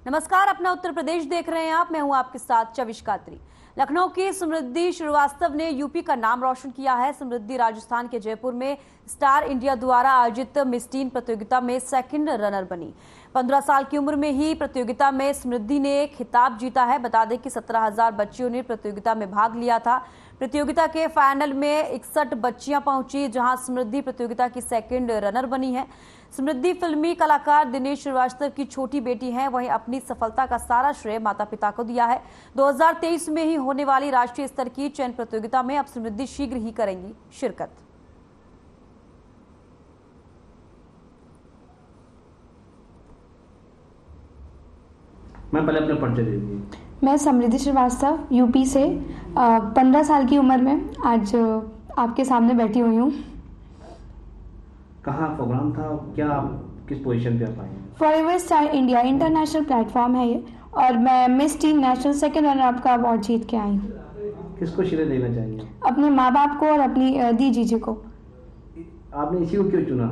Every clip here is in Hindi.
नमस्कार, अपना उत्तर प्रदेश देख रहे हैं आप। मैं हूं आपके साथ चविश कात्री। लखनऊ की समृद्धि श्रीवास्तव ने यूपी का नाम रोशन किया है। समृद्धि राजस्थान के जयपुर में स्टार इंडिया द्वारा आयोजित मिस टीन प्रतियोगिता में सेकंड रनर बनी। 15 साल की उम्र में ही प्रतियोगिता में समृद्धि ने खिताब जीता है। बता दें कि 17,000 बच्चियों ने प्रतियोगिता में भाग लिया था। प्रतियोगिता के फाइनल में 61 बच्चियां पहुंची, जहां समृद्धि प्रतियोगिता की सेकंड रनर बनी है। समृद्धि फिल्मी कलाकार दिनेश श्रीवास्तव की छोटी बेटी हैं। वहीं अपनी सफलता का सारा श्रेय माता पिता को दिया है। 2023 में ही होने वाली राष्ट्रीय स्तर की चयन प्रतियोगिता में अब समृद्धि शीघ्र ही करेंगी शिरकत। मैं पहले अपने परिचय दे दूंगी। मैं समृद्धि श्रीवास्तव यूपी से 15 साल की उम्र में आज आपके सामने बैठी हुई हूँ। कहाँ प्रोग्राम था, क्या आप किस पोजीशन पे आप आए? Forever star India international platform है ये, और मैं miss tin national second runner up का अवार्ड जीत के आई हूँ। किसको श्रेय देना चाहेंगे? अपने माँ बाप को और अपनी दी जीजी को। आपने इसी को क्यों चुना?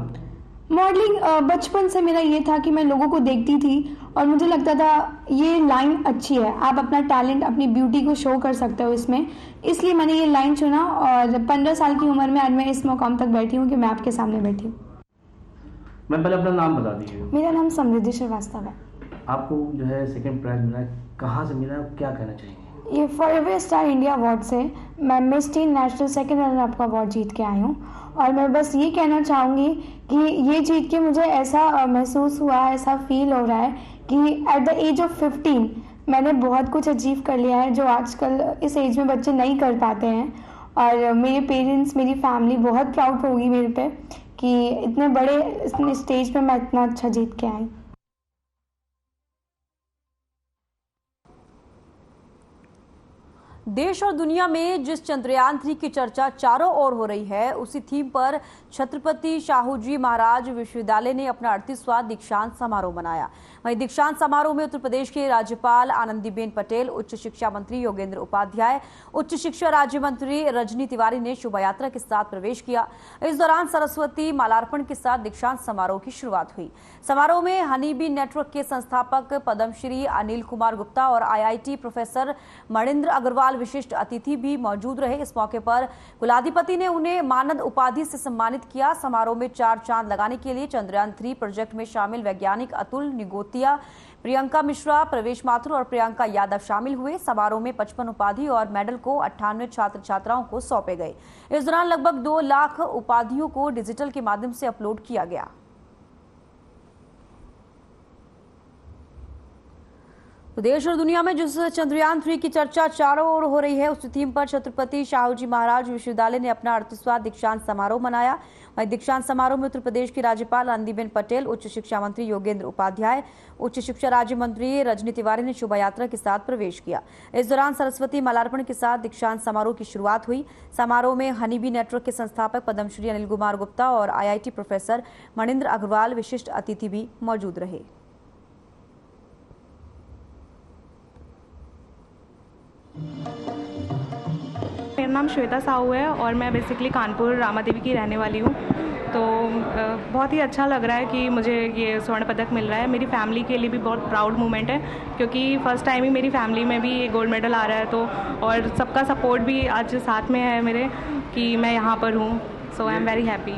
मॉडलिंग बचपन से मेरा ये था कि मैं लोगों को देखती थी और मुझे लगता था ये लाइन अच्छी है, आप अपना टैलेंट अपनी ब्यूटी को शो कर सकते हो इसमें, इसलिए मैंने ये लाइन चुना। और 15 साल की उम्र में आज मैं इस मुकाम तक बैठी हूँ कि मैं आपके सामने बैठी हूँ। मैं पहले अपना नाम बता दीजिए। मेरा नाम समृद्धि श्रीवास्तव है। आपको जो है सेकंड प्राइज मिला है, कहाँ से मिला है, क्या कहना चाहिए? ये फॉरएवर स्टार इंडिया अवार्ड से मैं miss tin national second runner up का अवार्ड जीत के आई हूँ। और मैं बस ये कहना चाहूँगी कि ये जीत के मुझे ऐसा महसूस हुआ, ऐसा फील हो रहा है कि एट द एज ऑफ 15 मैंने बहुत कुछ अचीव कर लिया है जो आजकल इस एज में बच्चे नहीं कर पाते हैं। और मेरे पेरेंट्स, मेरी फैमिली बहुत प्राउड होगी मेरे पे कि इतने बड़े स्टेज पे मैं इतना अच्छा जीत के आई। देश और दुनिया में जिस चंद्रयान 3 की चर्चा चारों ओर हो रही है, उसी थीम पर छत्रपति शाहू जी महाराज विश्वविद्यालय ने अपना 38वां दीक्षांत समारोह मनाया। वहीं दीक्षांत समारोह में उत्तर प्रदेश के राज्यपाल आनंदीबेन पटेल, उच्च शिक्षा मंत्री योगेंद्र उपाध्याय, उच्च शिक्षा राज्य मंत्री रजनी तिवारी ने शोभा यात्रा के साथ प्रवेश किया। इस दौरान सरस्वती मालार्पण के साथ दीक्षांत समारोह की शुरुआत हुई। समारोह में हनीबी नेटवर्क के संस्थापक पद्मश्री अनिल कुमार गुप्ता और IIT प्रोफेसर मणिंद्र अग्रवाल विशिष्ट अतिथि भी मौजूद रहे। इस मौके पर कुलाधिपति ने उन्हें मानद उपाधि से सम्मानित किया। समारोह में 4 चांद लगाने के लिए चंद्रयान 3 प्रोजेक्ट में शामिल वैज्ञानिक अतुल निगोतिया, प्रियंका मिश्रा, प्रवेश माथुर और प्रियंका यादव शामिल हुए। समारोह में 55 उपाधि और मेडल को 98 छात्र छात्राओं को सौंपे गए। इस दौरान लगभग 2 लाख उपाधियों को डिजिटल के माध्यम से अपलोड किया गया। तो देश और दुनिया में जिस चंद्रयान 3 की चर्चा चारों ओर हो रही है, उस थीम पर छत्रपति शाहू जी महाराज विश्वविद्यालय ने अपना 38वां दीक्षांत समारोह मनाया। वहीं दीक्षांत समारोह में उत्तर प्रदेश की राज्यपाल आनंदीबेन पटेल, उच्च शिक्षा मंत्री योगेंद्र उपाध्याय, उच्च शिक्षा राज्य मंत्री रजनी तिवारी ने शोभा यात्रा के साथ प्रवेश किया। इस दौरान सरस्वती मालार्पण के साथ दीक्षांत समारोह की शुरुआत हुई। समारोह में हनीबी नेटवर्क के संस्थापक पद्मश्री अनिल कुमार गुप्ता और IIT प्रोफेसर मणिंद्र अग्रवाल विशिष्ट अतिथि भी मौजूद रहे। मेरा नाम श्वेता साहू है और मैं बेसिकली कानपुर रामा देवी की रहने वाली हूँ। तो बहुत ही अच्छा लग रहा है कि मुझे ये स्वर्ण पदक मिल रहा है। मेरी फैमिली के लिए भी बहुत प्राउड मोमेंट है, क्योंकि फर्स्ट टाइम ही मेरी फैमिली में भी ये गोल्ड मेडल आ रहा है। तो और सबका सपोर्ट भी आज साथ में है मेरे कि मैं यहाँ पर हूँ। So I am very happy.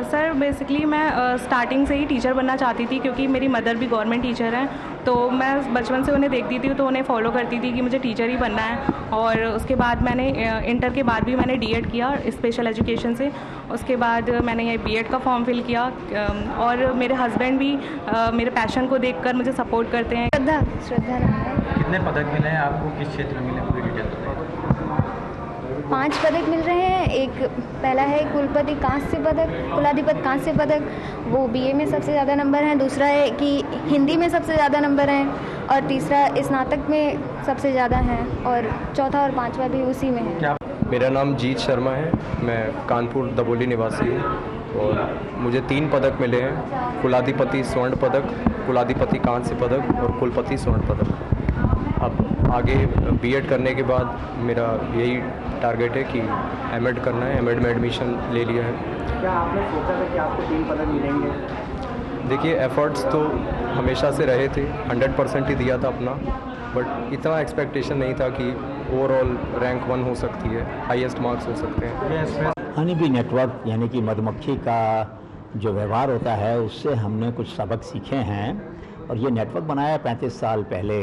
Sir basically मैं स्टार्टिंग से ही टीचर बनना चाहती थी, क्योंकि मेरी मदर भी गवर्नमेंट टीचर हैं। तो मैं बचपन से उन्हें देखती थी, तो उन्हें फॉलो करती थी कि मुझे टीचर ही बनना है। और उसके बाद मैंने इंटर के बाद भी मैंने D.Ed किया स्पेशल एजुकेशन से। उसके बाद मैंने ये B.Ed का फॉर्म फिल किया। और मेरे हस्बैंड भी मेरे पैशन को देखकर मुझे सपोर्ट करते हैं। श्रद्धा। कितने पदक मिले हैं आपको, किस क्षेत्र में मिले, पूरी डिटेल बताइए। 5 पदक मिल रहे हैं। एक पहला है कुलपति कांस्य पदक, कुलाधिपति कांस्य पदक, वो BA में सबसे ज़्यादा नंबर हैं। दूसरा है कि हिंदी में सबसे ज़्यादा नंबर हैं। और तीसरा स्नातक में सबसे ज़्यादा हैं। और चौथा और 5वां भी उसी में है। मेरा नाम जीत शर्मा है, मैं कानपुर दबोली निवासी हूँ और मुझे 3 पदक मिले हैं। कुलाधिपति स्वर्ण पदक, कुलाधिपति कांस्य पदक और कुलपति स्वर्ण पदक। अब आगे B.Ed करने के बाद मेरा यही टारगेट है कि M.Ed करना है। M.Ed में एडमिशन ले लिया है। क्या आपने सोचा था कि आपको 3 पदक मिलेंगे? देखिए एफर्ट्स तो हमेशा से रहे थे, 100% ही दिया था अपना, बट इतना एक्सपेक्टेशन नहीं था कि ओवरऑल रैंक 1 हो सकती है, हाईएस्ट मार्क्स हो सकते हैं। हनी बी नेटवर्क यानी कि मधुमक्खी का जो व्यवहार होता है उससे हमने कुछ सबक सीखे हैं। और ये नेटवर्क बनाया 35 साल पहले,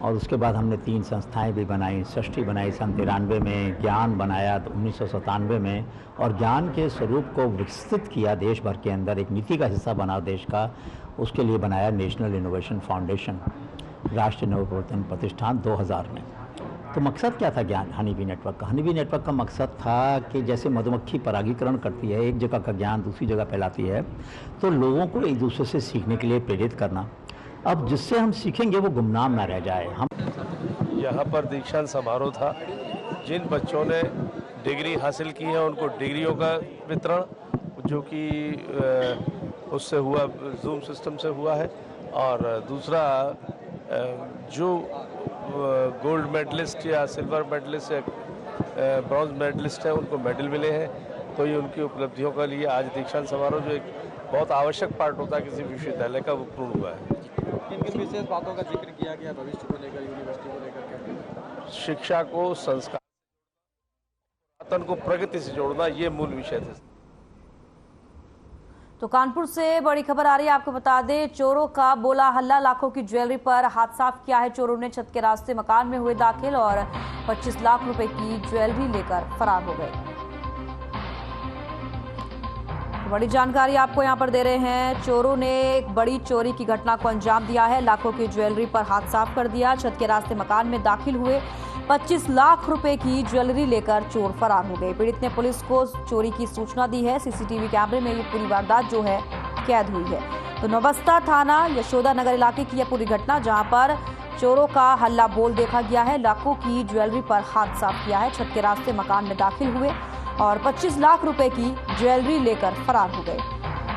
और उसके बाद हमने 3 संस्थाएं भी बनाई। सृष्टि बनाई सन 93 में, ज्ञान बनाया 1997 में, और ज्ञान के स्वरूप को विकसित किया देश भर के अंदर, एक नीति का हिस्सा बना देश का। उसके लिए बनाया नेशनल इनोवेशन फाउंडेशन, राष्ट्रीय नवप्रवर्तन प्रतिष्ठान 2000 में। तो मकसद क्या था ज्ञान हनी बी नेटवर्क का? हनी बी नेटवर्क का मकसद था कि जैसे मधुमक्खी परागीकरण करती है, एक जगह का ज्ञान दूसरी जगह फैलाती है, तो लोगों को एक दूसरे से सीखने के लिए प्रेरित करना। अब जिससे हम सीखेंगे वो गुमनाम ना रह जाए। हम यहाँ पर दीक्षांत समारोह था। जिन बच्चों ने डिग्री हासिल की है उनको डिग्रियों का वितरण, जो कि उससे हुआ, जूम सिस्टम से हुआ है। और दूसरा जो गोल्ड मेडलिस्ट या सिल्वर मेडलिस्ट या ब्रॉन्ज मेडलिस्ट हैं उनको मेडल मिले हैं। तो ये उनकी उपलब्धियों का लिए आज दीक्षांत समारोह, जो एक बहुत आवश्यक पार्ट होता है किसी विश्वविद्यालय का, वो पूर्ण हुआ है। किन विशेष बातों का जिक्र किया गया भविष्य को लेकर, यूनिवर्सिटी को लेकर? शिक्षा को, संस्कार को प्रगति से जोड़ना, ये मूल विषय थे। तो कानपुर से बड़ी खबर आ रही है, आपको बता दें, चोरों का बोला हल्ला, लाखों की ज्वेलरी पर हाथ साफ किया है चोरों ने। छत के रास्ते मकान में हुए दाखिल और 25 लाख रुपए की ज्वेलरी लेकर फरार हो गए। बड़ी जानकारी आपको यहां पर दे रहे हैं। चोरों ने एक बड़ी चोरी की घटना को अंजाम दिया है, लाखों की ज्वेलरी पर हाथ साफ कर दिया। छत के रास्ते मकान में दाखिल हुए, 25 लाख रुपए की ज्वेलरी लेकर चोर फरार हो गए। पीड़ित ने पुलिस को चोरी की सूचना दी है। सीसीटीवी कैमरे में ये पूरी वारदात जो है कैद हुई है। तो नवस्ता थाना यशोदा नगर इलाके की यह पूरी घटना, जहां पर चोरों का हल्ला बोल देखा गया है। लाखों की ज्वेलरी पर हाथ साफ किया है, छत के रास्ते मकान में दाखिल हुए और 25 लाख रुपए की ज्वेलरी लेकर फरार हो गए।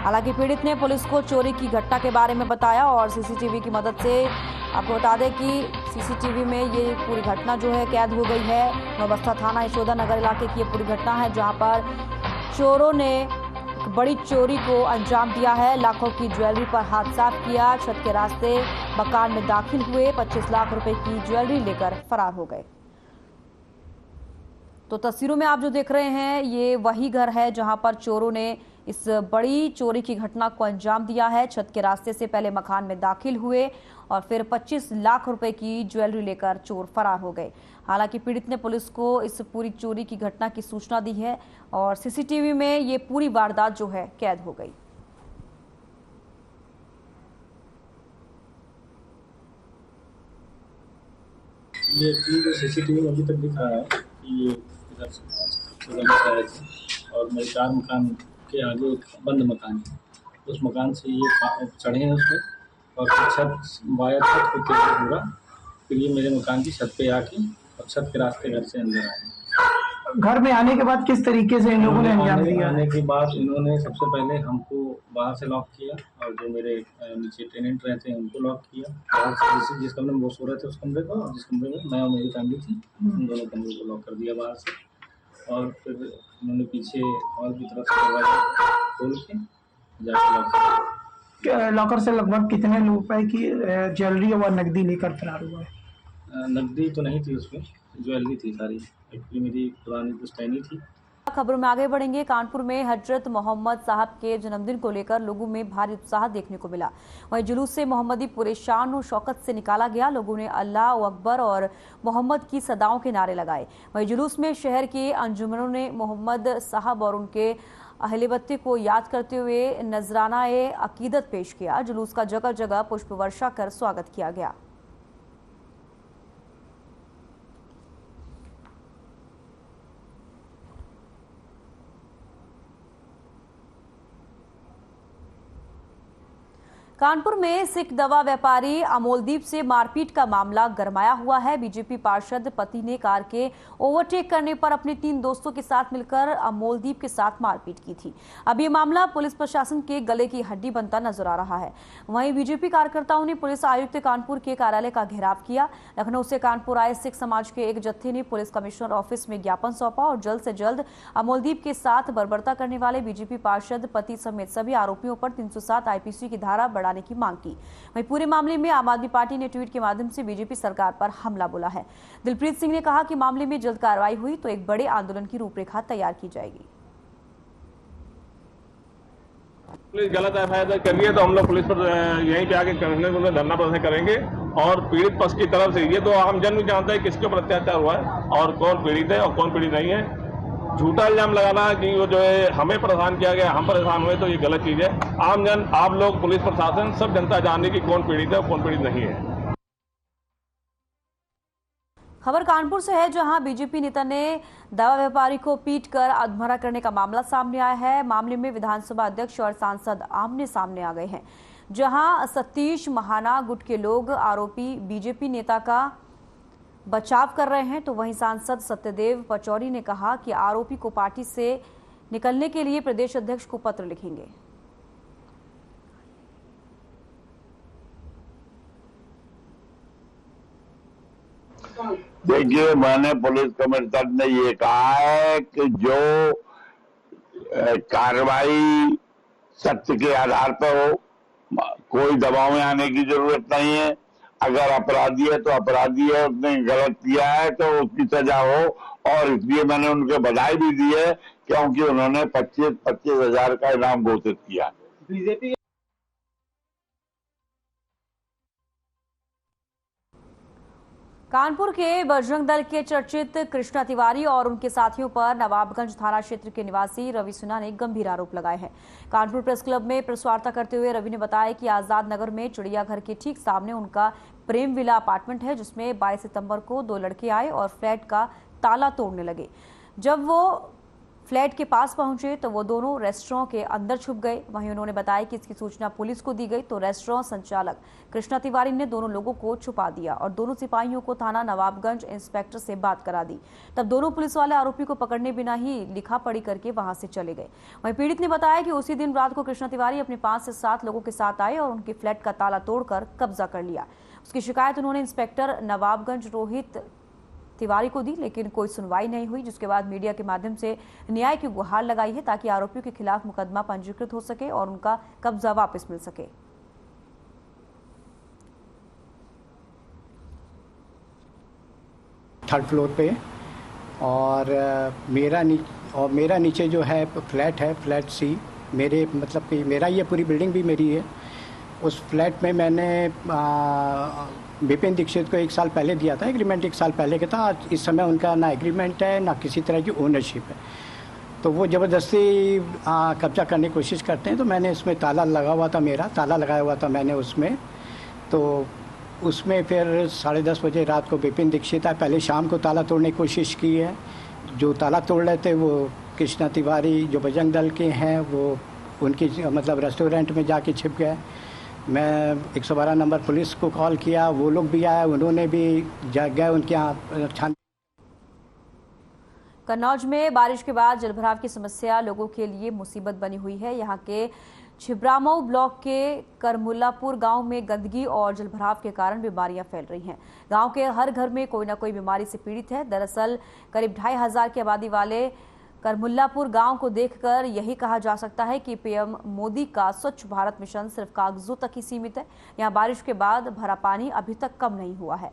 हालांकि पीड़ित ने पुलिस को चोरी की घटना के बारे में बताया और सीसीटीवी की मदद से आपको बता दें कि सीसीटीवी में ये पूरी घटना जो है कैद हो गई है। नवस्ता थाना यशोदा नगर इलाके की ये पूरी घटना है, जहां पर चोरों ने एक बड़ी चोरी को अंजाम दिया है। लाखों की ज्वेलरी पर हाथ साफ किया, छत के रास्ते मकान में दाखिल हुए, 25 लाख रुपए की ज्वेलरी लेकर फरार हो गए। तो तस्वीरों में आप जो देख रहे हैं, ये वही घर है जहां पर चोरों ने इस बड़ी चोरी की घटना को अंजाम दिया है। छत के रास्ते से पहले मकान में दाखिल हुए और फिर 25 लाख रुपए की ज्वेलरी लेकर चोर फरार हो गए। हालांकि पीड़ित ने पुलिस को इस पूरी चोरी की घटना की सूचना दी है और सीसीटीवी में ये पूरी वारदात जो है कैद हो गई। ये सीसीटीवी में अभी तक दिख रहा है कि ये और मेरे 4 मकान के आगे एक बंद मकान है, उस मकान से ये चढ़े हैं उसमें और छत वायर छत पे गिरा पूरा। फिर ये मेरे मकान की छत पे आके और छत के रास्ते घर से अंदर आए। घर में आने के बाद किस तरीके से इन लोगों ने अंजाम दिया? आने के बाद इन्होंने सबसे पहले हमको बाहर से लॉक किया और जो मेरे नीचे टेनेंट रहते हैं उनको लॉक किया। बाहर से जिस कमरे में वो सो रहे थे उस कमरे को, और जिस कमरे में मैं और मेरी फैमिली थी उन दोनों कमरे को लॉक कर दिया बाहर से। और फिर उन्होंने पीछे हॉल की तरफ से दरवाजा खोल के जाके लॉक किया। लॉकर से लगभग कितने रुपए की ज्वेलरी और नकदी लेकर फरार हुआ है? नकदी तो नहीं थी उसमें, ज्वेलरी थी सारी। एक्चुअली मेरी पुरानी पुश्तैनी थी। खबरों में आगे बढ़ेंगे। कानपुर में हजरत मोहम्मद साहब के जन्मदिन को लेकर लोगों में भारी उत्साह देखने को मिला। वहीं जुलूस से मोहम्मदी पूरे शान और शौकत से निकाला गया। लोगों ने अल्लाह अकबर और मोहम्मद की सदाओं के नारे लगाए। वहीं जुलूस में शहर के अंजुमनों ने मोहम्मद साहब और उनके अहले बत्ती को याद करते हुए नजराना-ए अकीदत पेश किया। जुलूस का जगह जगह पुष्प वर्षा कर स्वागत किया गया। कानपुर में सिख दवा व्यापारी अमोलदीप से मारपीट का मामला गरमाया हुआ है। बीजेपी पार्षद पति ने कार के ओवरटेक करने पर अपने 3 दोस्तों के साथ मिलकर अमोलदीप के साथ मारपीट की थी। अब ये मामला पुलिस प्रशासन के गले की हड्डी बनता नजर आ रहा है। वहीं बीजेपी कार्यकर्ताओं ने पुलिस आयुक्त कानपुर के कार्यालय का घेराव किया। लखनऊ से कानपुर आए सिख समाज के एक जत्थे ने पुलिस कमिश्नर ऑफिस में ज्ञापन सौंपा और जल्द से जल्द अमोलदीप के साथ बर्बरता करने वाले बीजेपी पार्षद पति समेत सभी आरोपियों पर 307 आईपीसी की धारा बढ़ाने की मांग की। वहीं पूरे मामले में आम आदमी पार्टी ने ट्वीट के माध्यम से बीजेपी सरकार पर हमला बोला है। दिलप्रीत सिंह ने कहा कि मामले में जल्द कार्रवाई हुई तो एक बड़े आंदोलन की रूपरेखा तैयार की जाएगी। पुलिस गलत एफआईआर कर रही है तो हम लोग पुलिस पर यहीं पे आके धरना प्रदर्शन करेंगे और पीड़ित पक्ष की तरफ से ये तो आम जन भी जानता है किसके ऊपर अत्याचार हुआ है और कौन पीड़ित है और कौन पीड़ित नहीं है। झूठा इल्जाम लगाना कि वो जो है हमें परेशान किया गया, हम परेशान हुए, तो ये गलत चीज है। आम जन, आप लोग, पुलिस प्रशासन, सब जनता जाने की कौन पीड़ित है और कौन पीड़ित नहीं है। खबर कानपुर से है, जहां बीजेपी नेता ने दवा व्यापारी को पीटकर अधमरा करने का मामला सामने आया है। मामले में विधानसभा अध्यक्ष और सांसद आमने सामने आ गए हैं। जहां सतीश महाना गुट के लोग आरोपी बीजेपी नेता का बचाव कर रहे हैं, तो वहीं सांसद सत्यदेव पचौरी ने कहा कि आरोपी को पार्टी से निकलने के लिए प्रदेश अध्यक्ष को पत्र लिखेंगे। देखिए, मैंने पुलिस कमिश्नर ने ये कहा है कि जो कार्रवाई सत्य के आधार पर हो, कोई दबाव में आने की जरूरत नहीं है। अगर अपराधी है तो अपराधी है, उसने गलत किया है तो उसकी सजा हो। और इसलिए मैंने उनके बधाई भी दी है क्योंकि उन्होंने 25,000 हजार का इनाम घोषित किया। बीजेपी कानपुर के बजरंग दल के चर्चित कृष्णा तिवारी और उनके साथियों पर नवाबगंज थाना क्षेत्र के निवासी रवि सिन्हा ने गंभीर आरोप लगाए हैं। कानपुर प्रेस क्लब में प्रेस वार्ता करते हुए रवि ने बताया कि आजाद नगर में चिड़ियाघर के ठीक सामने उनका प्रेम विला अपार्टमेंट है, जिसमें 22 सितंबर को 2 लड़के आए और फ्लैट का ताला तोड़ने लगे। जब वो फ्लैट के पास पहुंचे तो वो दोनों रेस्टोरेंट के अंदर छुप गए। वहीं उन्होंने बताया कि इसकी सूचना पुलिस को दी गई तो रेस्टोरेंट संचालक कृष्णा तिवारी ने दोनों लोगों को छुपा दिया और दोनों सिपाहियों को थाना नवाबगंज इंस्पेक्टर से बात करा दी। तब दोनों पुलिस वाले आरोपी को पकड़ने बिना ही लिखा पढ़ी करके वहां से चले गए। वहीं पीड़ित ने बताया कि उसी दिन रात को कृष्णा तिवारी अपने 5 से 7 लोगों के साथ आए और उनके फ्लैट का ताला तोड़कर कब्जा कर लिया। उसकी शिकायत उन्होंने इंस्पेक्टर नवाबगंज रोहित तिवारी को दी, लेकिन कोई सुनवाई नहीं हुई, जिसके बाद मीडिया के माध्यम से न्याय की गुहार लगाई है ताकि आरोपियों के खिलाफ मुकदमा पंजीकृत हो सके और उनका कब्जा वापस मिल सके। थर्ड फ्लोर पे और मेरा नीचे जो है फ्लैट है, फ्लैट सी, मेरे मतलब कि मेरा ये पूरी बिल्डिंग भी मेरी है। उस फ्लैट में मैंने विपिन दीक्षित को 1 साल पहले दिया था, एग्रीमेंट 1 साल पहले का था। इस समय उनका ना एग्रीमेंट है ना किसी तरह की ओनरशिप है, तो वो ज़बरदस्ती कब्जा करने की कोशिश करते हैं। तो मैंने इसमें ताला लगा हुआ था, मेरा ताला लगाया हुआ था मैंने उसमें। तो उसमें फिर 10:30 बजे रात को विपिन दीक्षित आए। पहले शाम को ताला तोड़ने की कोशिश की है। जो ताला तोड़ रहे थे वो कृष्णा तिवारी जो बजरंग दल के हैं, वो उनकी मतलब रेस्टोरेंट में जाके छिप गए। मैं 112 नंबर पुलिस को कॉल किया, वो लोग भी आए, उन्होंने भी गए उनके यहाँ छान। कन्नौज में बारिश के बाद जलभराव की समस्या लोगों के लिए मुसीबत बनी हुई है। यहाँ के छिबरामऊ ब्लॉक के करमुल्लापुर गांव में गंदगी और जलभराव के कारण बीमारियां फैल रही हैं। गांव के हर घर में कोई न कोई बीमारी से पीड़ित है। दरअसल करीब 2,500 की आबादी वाले करमुल्लापुर गांव को देखकर यही कहा जा सकता है कि पीएम मोदी का स्वच्छ भारत मिशन सिर्फ कागजों तक ही सीमित है। यहां बारिश के बाद भरा पानी अभी तक कम नहीं हुआ है।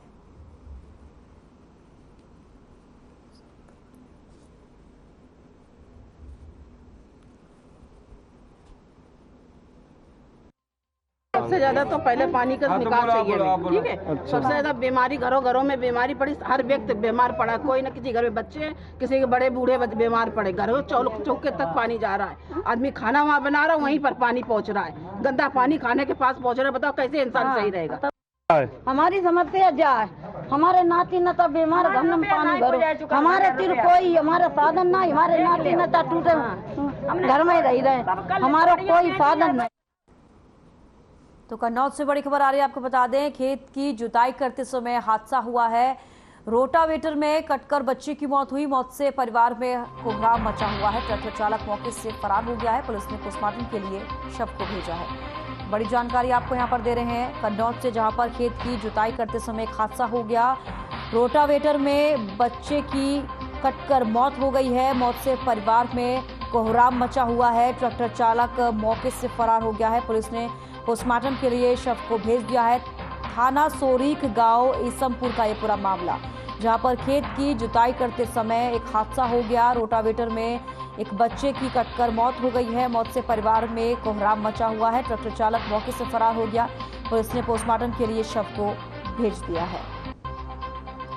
सबसे ज्यादा तो पहले पानी का निकाल चाहिए, ठीक है। सबसे ज्यादा बीमारी घरों में बीमारी पड़ी, हर व्यक्ति बीमार पड़ा, कोई न किसी घर में बच्चे, किसी के बड़े बूढ़े बीमार पड़े। घरों चौके तक पानी जा रहा है, आदमी खाना वहाँ बना रहा है, वहीं पर पानी पहुँच रहा है, गंदा पानी खाने के पास पहुँच रहा है। बताओ कैसे इंसान सही रहेगा। हमारी समस्या क्या है, हमारे नाती नता बीमार, घर में पानी भरो, हमारे तिर कोई हमारा साधन ना, हमारे नाती नता टूटे घर में रह रहे, हमारा कोई साधन नहीं। तो कन्नौज से बड़ी खबर आ रही है, आपको बता दें खेत की जुताई करते समय हादसा हुआ है। रोटावेटर में कटकर बच्चे की मौत हुई। मौत से परिवार में कोहराम मचा हुआ है। ट्रैक्टर चालक मौके से फरार हो गया है। पुलिस ने पोस्टमार्टम के लिए शव को भेजा है। बड़ी जानकारी आपको यहां पर दे रहे हैं कन्नौज से, जहां पर खेत की जुताई करते समय एक हादसा हो गया। रोटावेटर में बच्चे की कटकर मौत हो गई है। मौत से परिवार में कोहराम मचा हुआ है। ट्रैक्टर चालक मौके से फरार हो गया है। पुलिस ने पोस्टमार्टम के लिए शव को भेज दिया है। थाना सोरीख गांव ईसमपुर का ये पूरा मामला, जहां पर खेत की जुताई करते समय एक हादसा हो गया। रोटावेटर में एक बच्चे की कटकर मौत हो गई है। मौत से परिवार में कोहराम मचा हुआ है। ट्रैक्टर चालक मौके से फरार हो गया। पुलिस ने पोस्टमार्टम के लिए शव को भेज दिया है।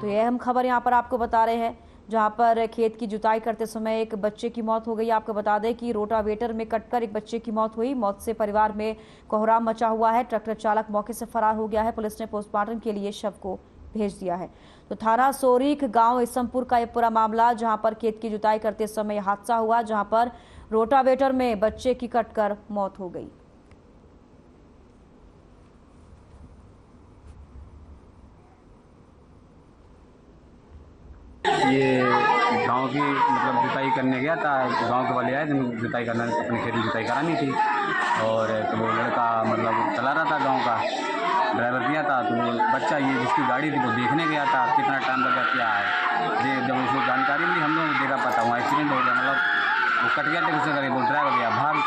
तो यह हम खबर यहां पर आपको बता रहे हैं, जहां पर खेत की जुताई करते समय एक बच्चे की मौत हो गई। आपको बता दें कि रोटावेटर में कटकर एक बच्चे की मौत हुई। मौत से परिवार में कोहराम मचा हुआ है। ट्रैक्टर चालक मौके से फरार हो गया है। पुलिस ने पोस्टमार्टम के लिए शव को भेज दिया है। तो थाना सोरीख गांव ईसमपुर का यह पूरा मामला, जहां पर खेत की जुताई करते समय हादसा हुआ, जहां पर रोटावेटर में बच्चे की कटकर मौत हो गई। ये गांव की मतलब जुताई करने गया था। गांव के वाले आए जिनको जुताई करना, अपने खेत में जुताई करानी थी। और तो वो लड़का मतलब चला रहा था, गांव का ड्राइवर दिया था। तो वो बच्चा ये जिसकी गाड़ी थी वो देखने गया था कितना टाइम लगा क्या है। जब उसको जानकारी मिली हम लोग देखा पता वहाँ एक्सीडेंट हो गया। मतलब वो कट गया था, उससे करे वो ड्राइवर गया भाग।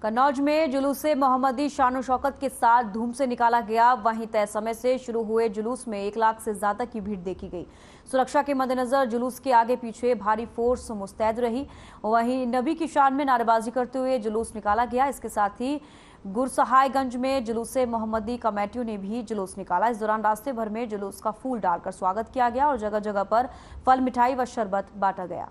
कन्नौज में जुलूसे मोहम्मदी शान शौकत के साथ धूम से निकाला गया। वहीं तय समय से शुरू हुए जुलूस में 1 लाख से ज्यादा की भीड़ देखी गई। सुरक्षा के मद्देनजर जुलूस के आगे पीछे भारी फोर्स मुस्तैद रही। वहीं नबी की शान में नारेबाजी करते हुए जुलूस निकाला गया। इसके साथ ही गुरसहायगंज में जुलूसे मोहम्मदी कमेटियों ने भी जुलूस निकाला। इस दौरान रास्ते भर में जुलूस का फूल डालकर स्वागत किया गया और जगह जगह पर फल, मिठाई व शरबत बांटा गया।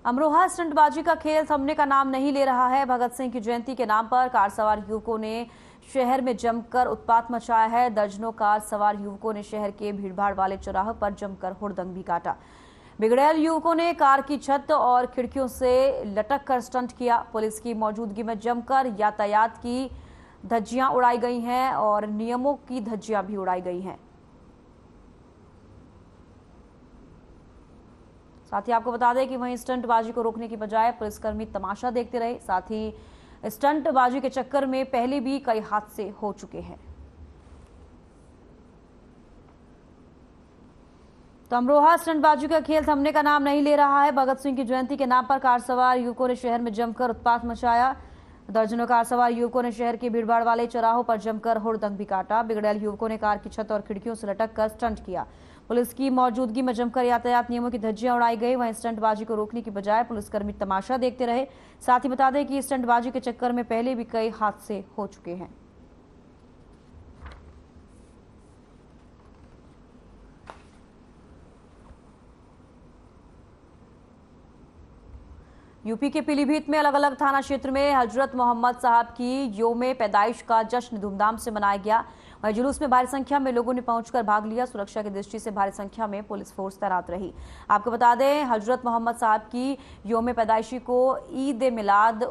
अमरोहा स्टंटबाजी का खेल थमने का नाम नहीं ले रहा है। भगत सिंह की जयंती के नाम पर कार सवार युवकों ने शहर में जमकर उत्पात मचाया है। दर्जनों कार सवार युवकों ने शहर के भीड़भाड़ वाले चौराहे पर जमकर हुड़दंग भी काटा। बिगड़ैल युवकों ने कार की छत और खिड़कियों से लटक कर स्टंट किया। पुलिस की मौजूदगी में जमकर यातायात की धज्जियां उड़ाई गई हैं और नियमों की धज्जियां भी उड़ाई गई हैं। साथ ही आपको बता दें कि वहीं स्टंटबाजी को रोकने की बजाय पुलिसकर्मी तमाशा देखते रहे। साथ ही स्टंटबाजी के चक्कर में पहले भी कई हादसे हो चुके हैं। तो अमरोहा स्टंटबाजी का खेल थमने का नाम नहीं ले रहा है। भगत सिंह की जयंती के नाम पर कार सवार युवकों ने शहर में जमकर उत्पात मचाया। दर्जनों कार सवार युवकों ने शहर के भीड़भाड़ वाले चौराहों पर जमकर हुड़दंग भी काटा। बिगड़ैल युवकों ने कार की छत और खिड़कियों से लटक कर स्टंट किया। पुलिस की मौजूदगी में जमकर यातायात नियमों की धज्जियां उड़ाई गई। वहीं स्टंटबाजी को रोकने की बजाय पुलिसकर्मी तमाशा देखते रहे। साथ ही बता दें कि स्टंटबाजी के चक्कर में पहले भी कई हादसे हो चुके हैं। यूपी के पीलीभीत में अलग अलग थाना क्षेत्र में हजरत मोहम्मद साहब की योम पैदाइश का जश्न धूमधाम से मनाया गया। वहीं जुलूस में भारी संख्या में लोगों ने पहुंचकर भाग लिया। सुरक्षा की दृष्टि से भारी संख्या में पुलिस फोर्स तैनात रही। आपको बता दें, हजरत मोहम्मद साहब की योम पैदाइशी को ईद मिलाद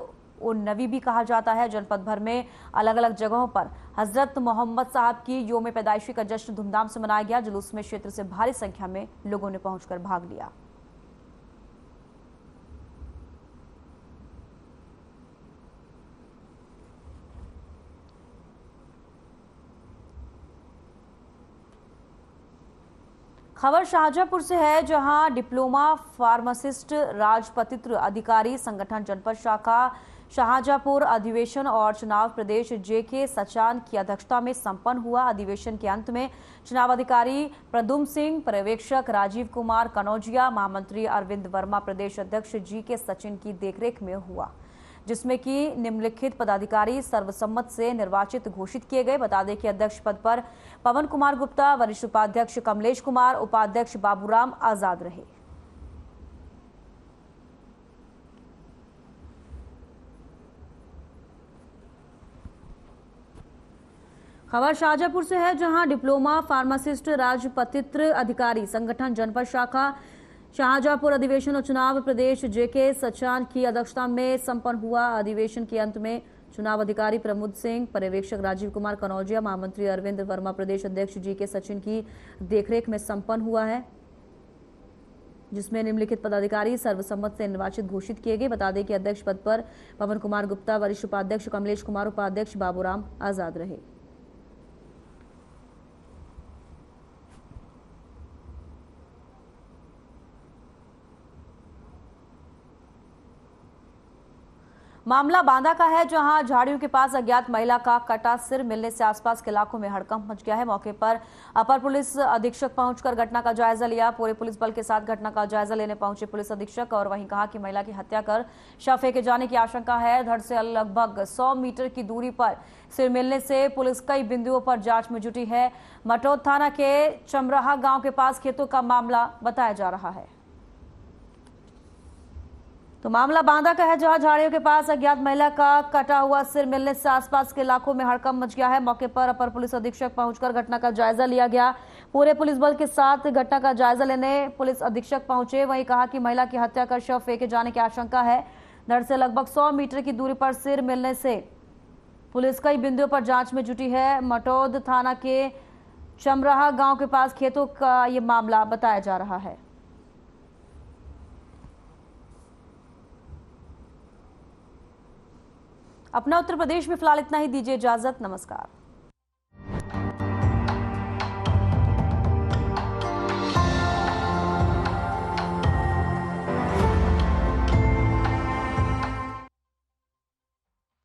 उन नबी भी कहा जाता है। जनपद भर में अलग अलग जगहों पर हजरत मोहम्मद साहब की योम पैदाइशी का जश्न धूमधाम से मनाया गया। जुलूस में क्षेत्र से भारी संख्या में लोगों ने पहुंचकर भाग लिया। खबर शाहजहांपुर से है, जहां डिप्लोमा फार्मासिस्ट राजपत्रित अधिकारी संगठन जनपद शाखा शाहजहांपुर अधिवेशन और चुनाव प्रदेश जेके सचान की अध्यक्षता में संपन्न हुआ। अधिवेशन के अंत में चुनाव अधिकारी प्रदुम सिंह, पर्यवेक्षक राजीव कुमार कनौजिया, महामंत्री अरविंद वर्मा, प्रदेश अध्यक्ष जीके सचिन की देखरेख में हुआ, जिसमें कि निम्नलिखित पदाधिकारी सर्वसम्मत से निर्वाचित घोषित किए गए। बता दें कि अध्यक्ष पद पर पवन कुमार गुप्ता, वरिष्ठ उपाध्यक्ष कमलेश कुमार, उपाध्यक्ष बाबूराम आजाद रहे। खबर शाहजहांपुर से है, जहां डिप्लोमा फार्मासिस्ट राजपत्रित अधिकारी संगठन जनपद शाखा शाहजहांपुर अधिवेशन और चुनाव प्रदेश जेके सचान की अध्यक्षता में संपन्न हुआ। अधिवेशन के अंत में चुनाव अधिकारी प्रमोद सिंह, पर्यवेक्षक राजीव कुमार कनौजिया, महामंत्री अरविंद वर्मा, प्रदेश अध्यक्ष जीके सचिन की देखरेख में संपन्न हुआ है, जिसमें निम्नलिखित पदाधिकारी सर्वसम्मत से निर्वाचित घोषित किए गए। बता दें कि अध्यक्ष पद पर पवन कुमार गुप्ता, वरिष्ठ उपाध्यक्ष कमलेश कुमार, उपाध्यक्ष बाबूराम आजाद रहे। मामला बांदा का है, जहां झाड़ियों के पास अज्ञात महिला का कटा सिर मिलने से आसपास के इलाकों में हड़कंप मच गया है। मौके पर अपर पुलिस अधीक्षक पहुंचकर घटना का जायजा लिया। पूरे पुलिस बल के साथ घटना का जायजा लेने पहुंचे पुलिस अधीक्षक और वहीं कहा कि महिला की हत्या कर शव फेंके जाने की आशंका है। धड़ से लगभग 100 मीटर की दूरी पर सिर मिलने से पुलिस कई बिंदुओं पर जांच में जुटी है। मटौद थाना के चमराहा गांव के पास खेतों का मामला बताया जा रहा है। तो मामला बांदा का है, जहां झाड़ियों के पास अज्ञात महिला का कटा हुआ सिर मिलने से आसपास के इलाकों में हड़कंप मच गया है। मौके पर अपर पुलिस अधीक्षक पहुंचकर घटना का जायजा लिया गया। पूरे पुलिस बल के साथ घटना का जायजा लेने पुलिस अधीक्षक पहुंचे। वहीं कहा कि महिला की हत्या कर शव फेंके जाने की आशंका है। धड़ से लगभग 100 मीटर की दूरी पर सिर मिलने से पुलिस कई बिंदुओं पर जांच में जुटी है। मटौद थाना के चमराहा गांव के पास खेतों का ये मामला बताया जा रहा है। अपना उत्तर प्रदेश में फिलहाल इतना ही, दीजिए इजाजत, नमस्कार।